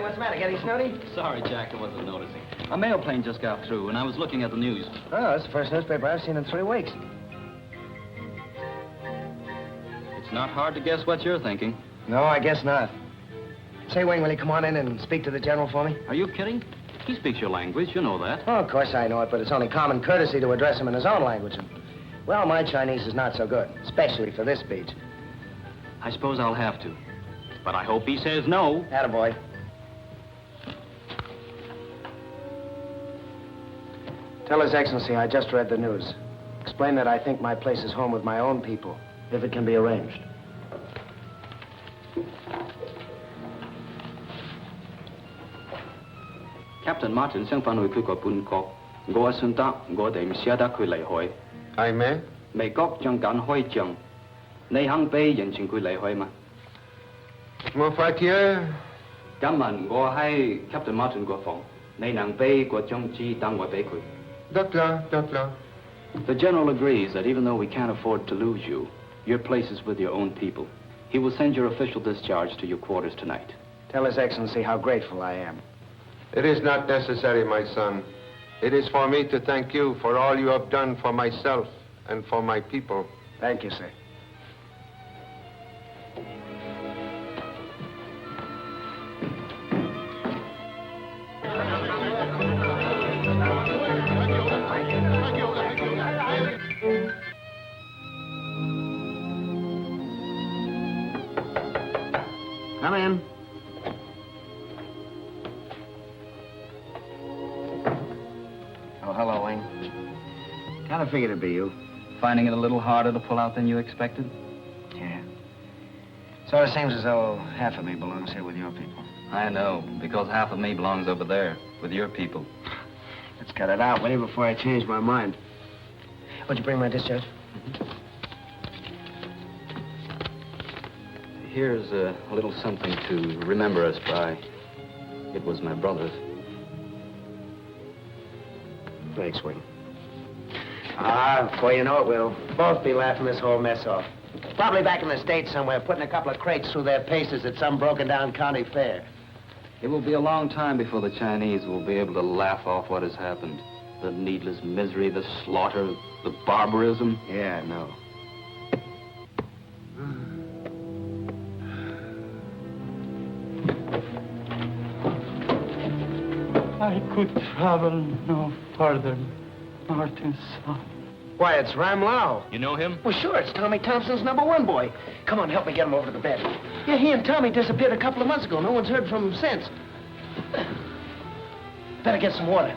What's the matter? Getting snooty? Sorry, Jack, I wasn't noticing. A mail plane just got through, and I was looking at the news. Oh, it's the first newspaper I've seen in 3 weeks. It's not hard to guess what you're thinking. No, I guess not. Say, Wing, will you come on in and speak to the general for me? Are you kidding? He speaks your language, you know that. Oh, of course I know it, but it's only common courtesy to address him in his own language. And, well, my Chinese is not so good, especially for this speech. I suppose I'll have to. But I hope he says no. Attaboy. Tell His Excellency I just read the news. Explain that I think my place is home with my own people, if it can be arranged. Captain Martin 相反去佢個半國，我信得我哋唔捨得佢離開。係咩？美國將緊開仗，你肯俾人情佢離開嗎？我發覺今日我喺 Captain Martin 個房，你能俾個張紙等我俾佢？得啦，得啦。The general agrees that even though we can't afford to lose you, your place is with your own people. He will send your official discharge to your quarters tonight. Tell His Excellency how grateful I am. It is not necessary, my son. It is for me to thank you for all you have done for myself and for my people. Thank you, sir. Come in. Oh, hello, Ling. Kind of figured it'd be you. Finding it a little harder to pull out than you expected? Yeah. Sort of seems as though half of me belongs here with your people. I know, because half of me belongs over there with your people. Let's cut it out, will you, before I change my mind. Would you bring my discharge? Here's a little something to remember us by. It was my brother's. Thanks, Wing. Ah, before you know it, we'll both be laughing this whole mess off. Probably back in the States somewhere, putting a couple of crates through their paces at some broken-down county fair. It will be a long time before the Chinese will be able to laugh off what has happened. The needless misery, the slaughter, the barbarism. Yeah, I know. I could travel no further, Martin's son. Why, it's Ram Lau. You know him? Well, sure, it's Tommy Thompson's #1 boy. Come on, help me get him over to the bed. Yeah, he and Tommy disappeared a couple of months ago. No one's heard from him since. Better get some water.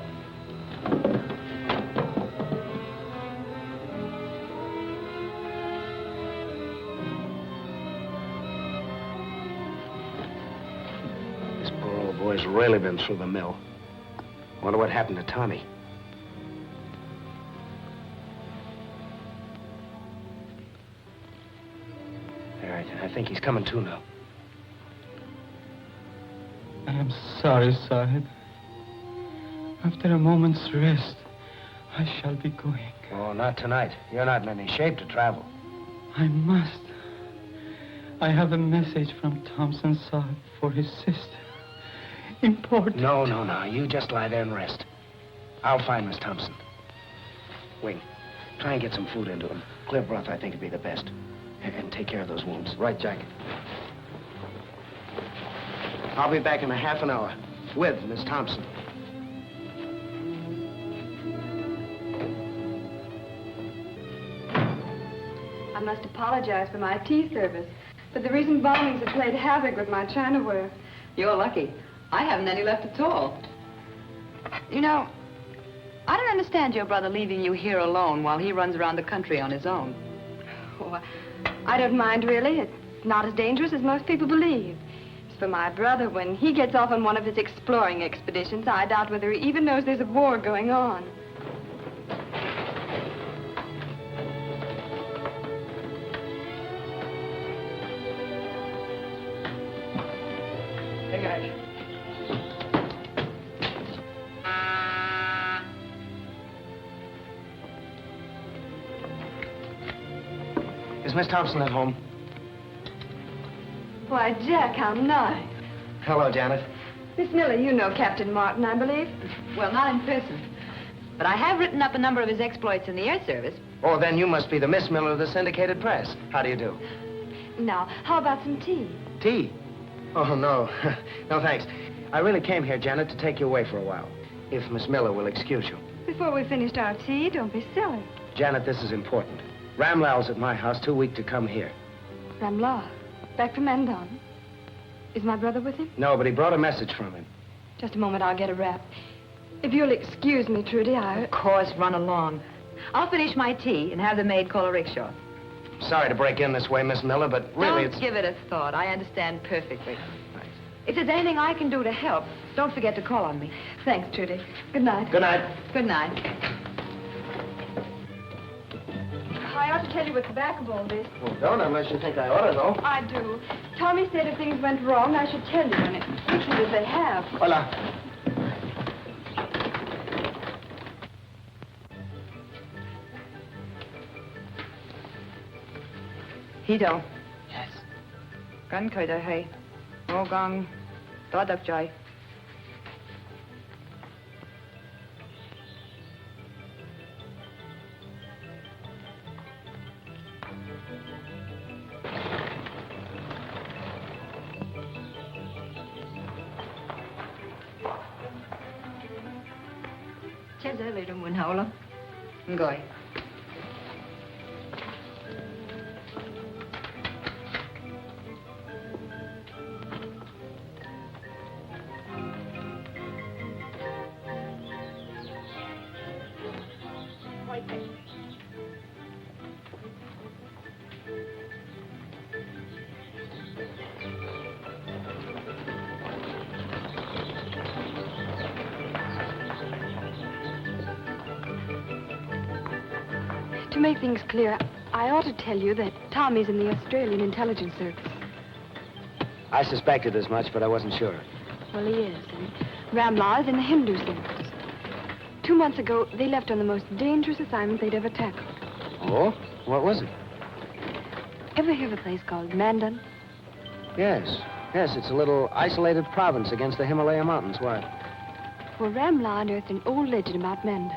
This poor old boy's really been through the mill. Wonder what happened to Tommy. All right, I think he's coming to now. I am sorry, Sahib. After a moment's rest, I shall be going. Oh, not tonight. You're not in any shape to travel. I must. I have a message from Thompson Sahib for his sister. Important. No. You just lie there and rest. I'll find Miss Thompson. Wing, try and get some food into him. Clear broth, I think, would be the best. And take care of those wounds. Right, Jack. I'll be back in a half an hour with Miss Thompson. I must apologize for my tea service, but the recent bombings have played havoc with my chinaware. You're lucky. I haven't any left at all. You know, I don't understand your brother leaving you here alone while he runs around the country on his own. Oh, I don't mind, really. It's not as dangerous as most people believe. As for my brother, when he gets off on one of his exploring expeditions, I doubt whether he even knows there's a war going on. Hey, guys. Is Miss Thompson at home? Why, Jack, how nice. Hello, Janet. Miss Miller, you know Captain Martin, I believe. Well, not in person. But I have written up a number of his exploits in the air service. Oh, then you must be the Miss Miller of the syndicated press. How do you do? Now, how about some tea? Tea? Oh, no. No, thanks. I really came here, Janet, to take you away for a while. If Miss Miller will excuse you. Before we finished our tea, don't be silly. Janet, this is important. Ramlal's at my house, too weak to come here. Ramla, back from Mandon. Is my brother with him? No, but he brought a message from him. Just a moment, I'll get a wrap. If you'll excuse me, Trudy, Of course, run along. I'll finish my tea and have the maid call a rickshaw. Sorry to break in this way, Miss Miller, but really Don't it's... give it a thought. I understand perfectly. If there's anything I can do to help, don't forget to call on me. Thanks, Trudy. Good night. Good night. Good night. I ought to tell you what's back of all this. Well, don't unless you think I ought to know. I do. Tommy said if things went wrong, I should tell you, and it's wicked as they have. Hola. Hito. Yes. Gan khởi đời hay. Ngô gang. Đó đập trời. Chết giới lì trong buồn hậu lắm. Rồi. To make things clear, I ought to tell you that Tommy's in the Australian Intelligence Service. I suspected as much, but I wasn't sure. Well, he is, and Ramla is in the Hindu Service. 2 months ago, they left on the most dangerous assignment they'd ever tackled. Oh? What was it? Ever hear of a place called Mandon? Yes. Yes, it's a little isolated province against the Himalaya Mountains. Why? Well, Ramla unearthed an old legend about Mandon.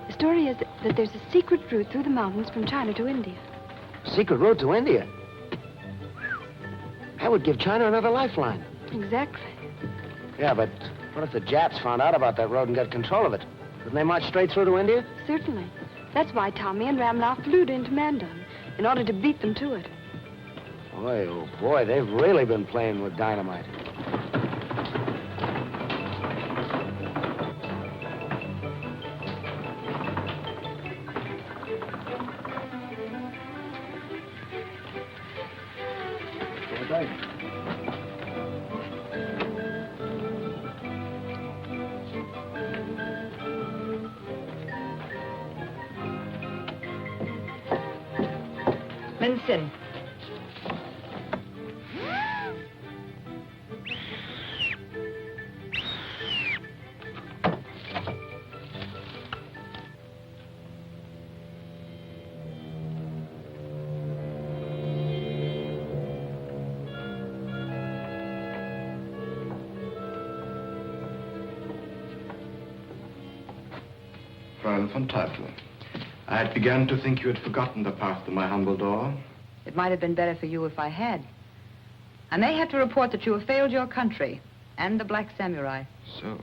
The story is that there's a secret route through the mountains from China to India. Secret route to India? That would give China another lifeline. Exactly. Yeah, but what if the Japs found out about that road and got control of it? Wouldn't they march straight through to India? Certainly. That's why Tommy and Ramla flew into Mandon, in order to beat them to it. Boy, oh boy, they've really been playing with dynamite. Minson. Fraulein von Teufel. I had begun to think you had forgotten the path to my humble door. It might have been better for you if I had. I may have to report that you have failed your country and the Black Samurai. So,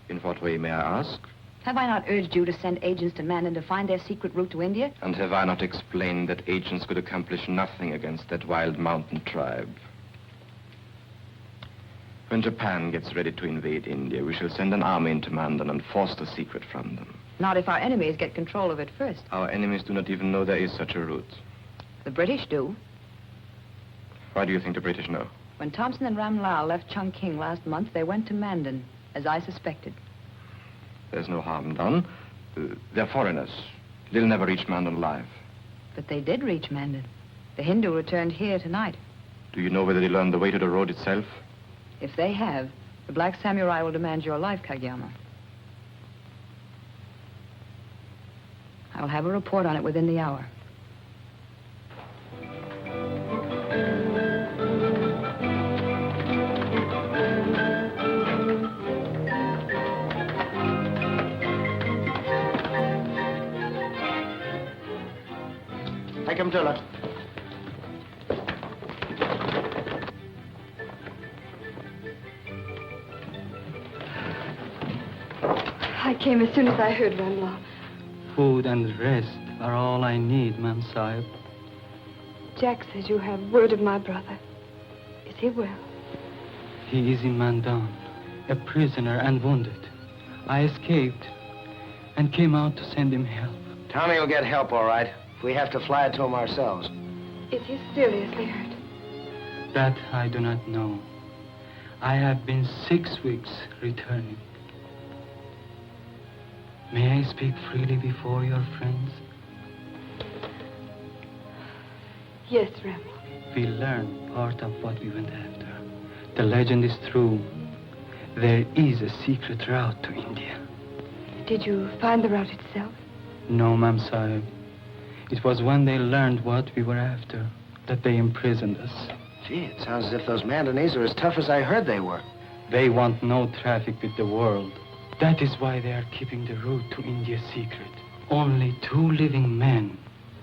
in what way, may I ask? Have I not urged you to send agents to Mandon to find their secret route to India? And have I not explained that agents could accomplish nothing against that wild mountain tribe? When Japan gets ready to invade India, we shall send an army into Mandon and force the secret from them. Not if our enemies get control of it first. Our enemies do not even know there is such a route. The British do. Why do you think the British know? When Thompson and Ramlal left Chungking last month, they went to Mandon, as I suspected. There's no harm done. They're foreigners. They'll never reach Mandon alive. But they did reach Mandon. The Hindu returned here tonight. Do you know whether they learned the way to the road itself? If they have, the Black Samurai will demand your life, Kageyama. I will have a report on it within the hour. him, Toler. I came as soon as I heard Ramlaw. Food and rest are all I need, Ma'am Sahib. Jack says you have word of my brother. Is he well? He is in Mandon, a prisoner and wounded. I escaped and came out to send him help. Tommy will get help, all right. If we have to fly it to him ourselves. Is he seriously hurt? That I do not know. I have been 6 weeks returning. May I speak freely before your friends? Yes, Ramlaw. We learned part of what we went after. The legend is true. There is a secret route to India. Did you find the route itself? No, Ma'am Sahib. It was when they learned what we were after that they imprisoned us. Gee, it sounds as if those Mandonese are as tough as I heard they were. They want no traffic with the world. That is why they are keeping the route to India secret. Only 2 living men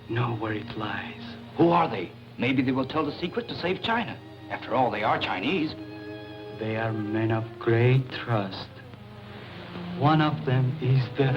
know where it lies. Who are they? Maybe they will tell the secret to save China. After all, they are Chinese. They are men of great trust. One of them is the...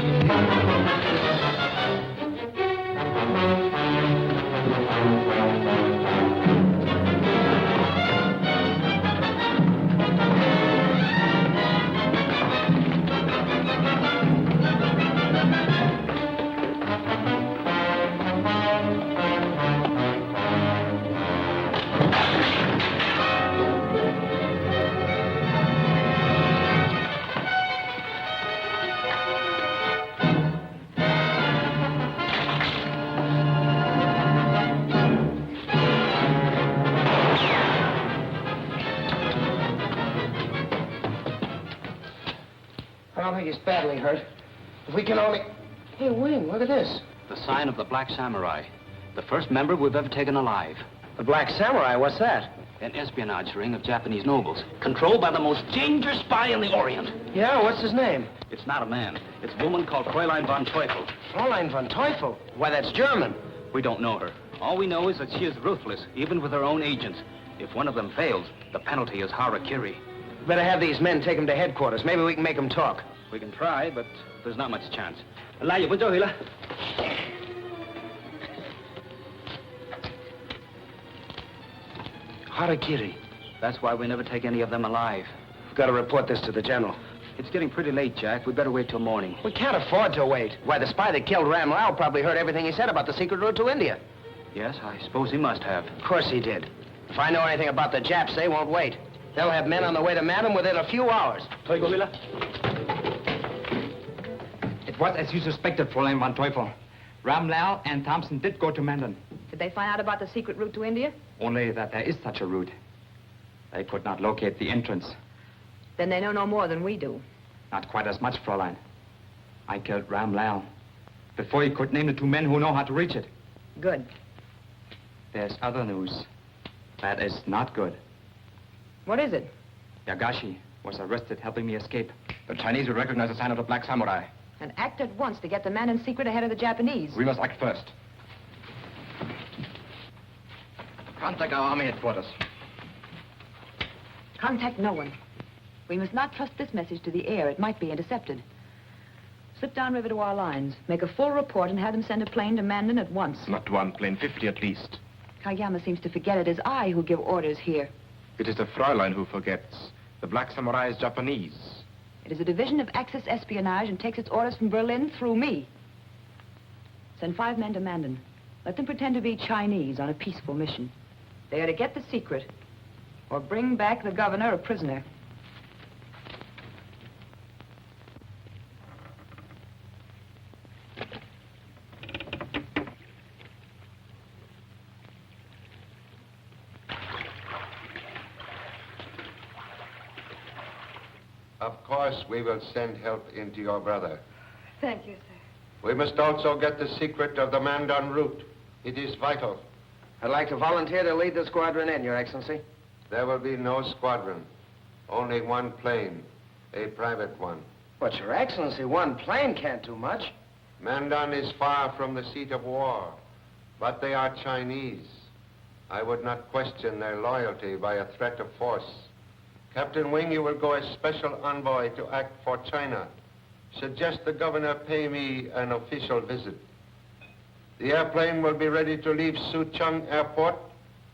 I don't think he's badly hurt. If we can only... Hey, Wing, look at this. The sign of the Black Samurai. The first member we've ever taken alive. The Black Samurai, what's that? An espionage ring of Japanese nobles, controlled by the most dangerous spy in the Orient. Yeah, what's his name? It's not a man. It's a woman called Fraulein von Teufel. Fraulein von Teufel. Why, that's German. We don't know her. All we know is that she is ruthless, even with her own agents. If one of them fails, the penalty is harakiri. Better have these men take him to headquarters. Maybe we can make them talk. We can try, but there's not much chance. Harakiri. That's why we never take any of them alive. We've got to report this to the general. It's getting pretty late, Jack. We'd better wait till morning. We can't afford to wait. Why, the spy that killed Ram Lau probably heard everything he said about the secret route to India. Yes, I suppose he must have. Of course he did. If I know anything about the Japs, they won't wait. They'll have men on the way to Mandon within a few hours. It was as you suspected, Fraulein von Teufel. Ram Lau and Thompson did go to Mandon. Did they find out about the secret route to India? Only that there is such a route. They could not locate the entrance. Then they know no more than we do. Not quite as much, Fraulein. I killed Ram Lau before he could name the 2 men who know how to reach it. Good. There's other news. That is not good. What is it? Yagashi was arrested helping me escape. The Chinese will recognize the sign of the Black Samurai. And act at once to get the man in secret ahead of the Japanese. We must act first. Contact our army headquarters. Contact no one. We must not trust this message to the air. It might be intercepted. Slip downriver to our lines. Make a full report and have them send a plane to Mandon at once. Not 1 plane, 50 at least. Kageyama seems to forget it is I who give orders here. It is the Fraulein who forgets. The Black Samurai is Japanese. It is a division of Axis espionage and takes its orders from Berlin through me. Send 5 men to Mandon. Let them pretend to be Chinese on a peaceful mission. They are to get the secret or bring back the governor a prisoner. Of course, we will send help into your brother. Thank you, sir. We must also get the secret of the Mandon route. It is vital. I'd like to volunteer to lead the squadron in, Your Excellency. There will be no squadron. Only 1 plane. A private one. But, Your Excellency, 1 plane can't do much. Mandon is far from the seat of war. But they are Chinese. I would not question their loyalty by a threat of force. Captain Wing, you will go as special envoy to act for China. Suggest the governor pay me an official visit. The airplane will be ready to leave Suchong Airport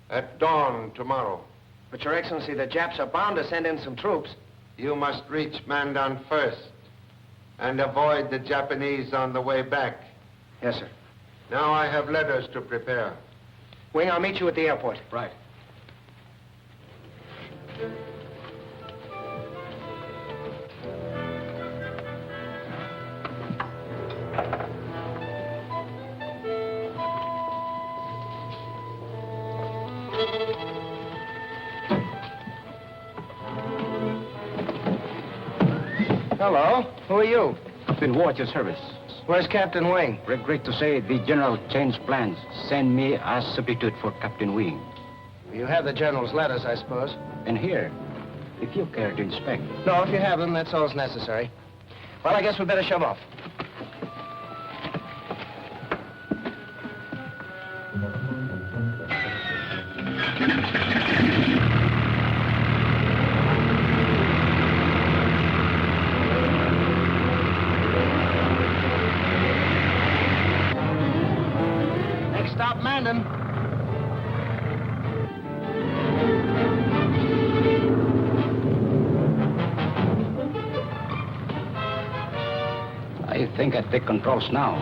at dawn tomorrow. But, Your Excellency, the Japs are bound to send in some troops. You must reach Mandon first and avoid the Japanese on the way back. Yes, sir. Now I have letters to prepare. Wing, I'll meet you at the airport. Right. Hello. Who are you? Captain War at your service. Where's Captain Wing? Regret to say the general changed plans. Send me as substitute for Captain Wing. You have the General's letters, I suppose. And here, if you care to inspect. No, if you have them, that's all that's necessary. Well, I guess we better shove off. Next stop, Mandon. I think I take controls now.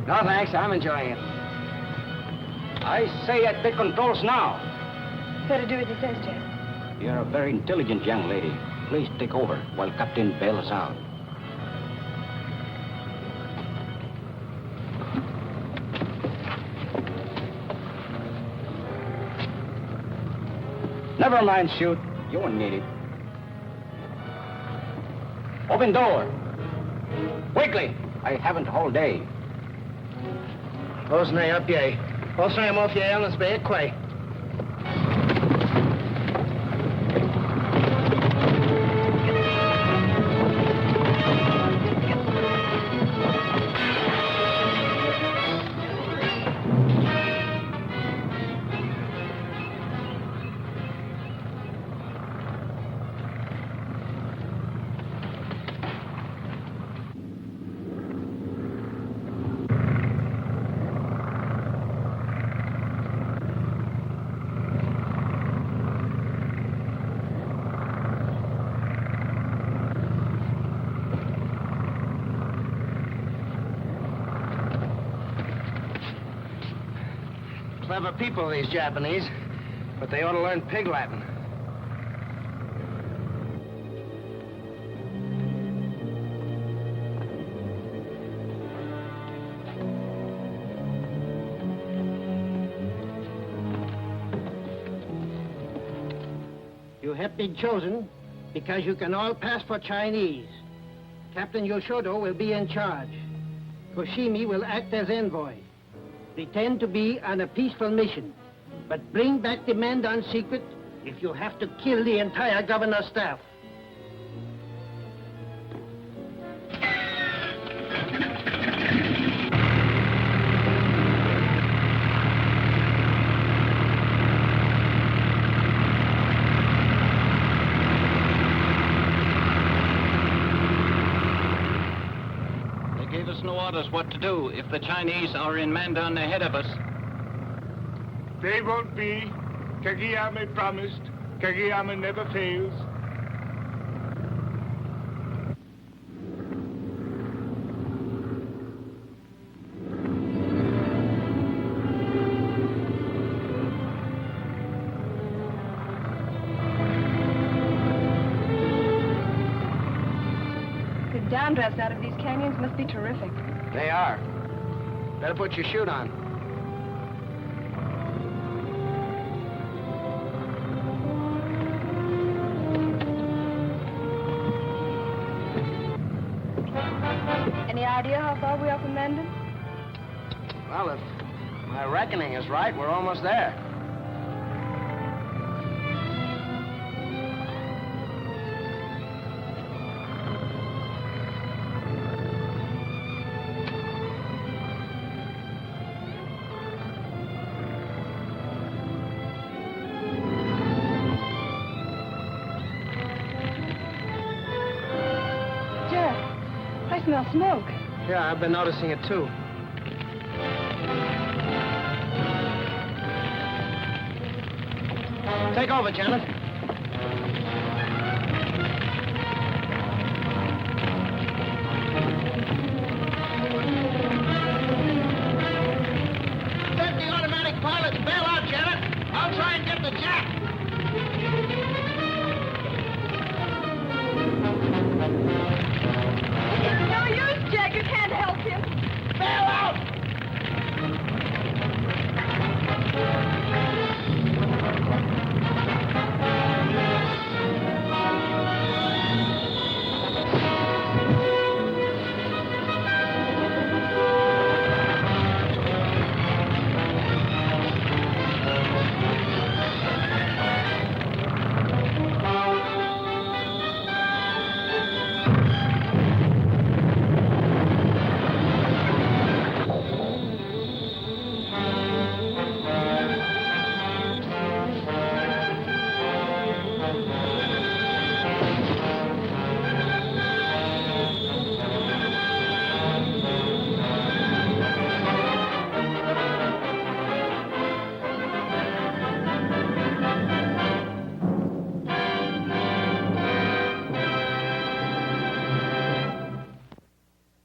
No, thanks. I'm enjoying it. I say I take controls now. Better do as he says, Jeff. You're a very intelligent young lady. Please take over while Captain bails us out. Never mind, shoot. You won't need it. Open door. Quickly. I haven't all day. Closing up, yay. Closing off, yay, let's be a quay. Clever people, these Japanese, but they ought to learn pig Latin. You have been chosen because you can all pass for Chinese. Captain Yoshodo will be in charge. Kushimi will act as envoy. Pretend to be on a peaceful mission, but bring back the Mandon secret if you have to kill the entire governor's staff. No orders what to do if the Chinese are in Mandon ahead of us. They won't be. Kageyama promised. Kageyama never fails. Downdrafts out of these canyons must be terrific. They are. Better put your chute on. Any idea how far we are from Mandon? Well, if my reckoning is right, we're almost there. I smell smoke. Yeah, I've been noticing it, too. Take over, Janet.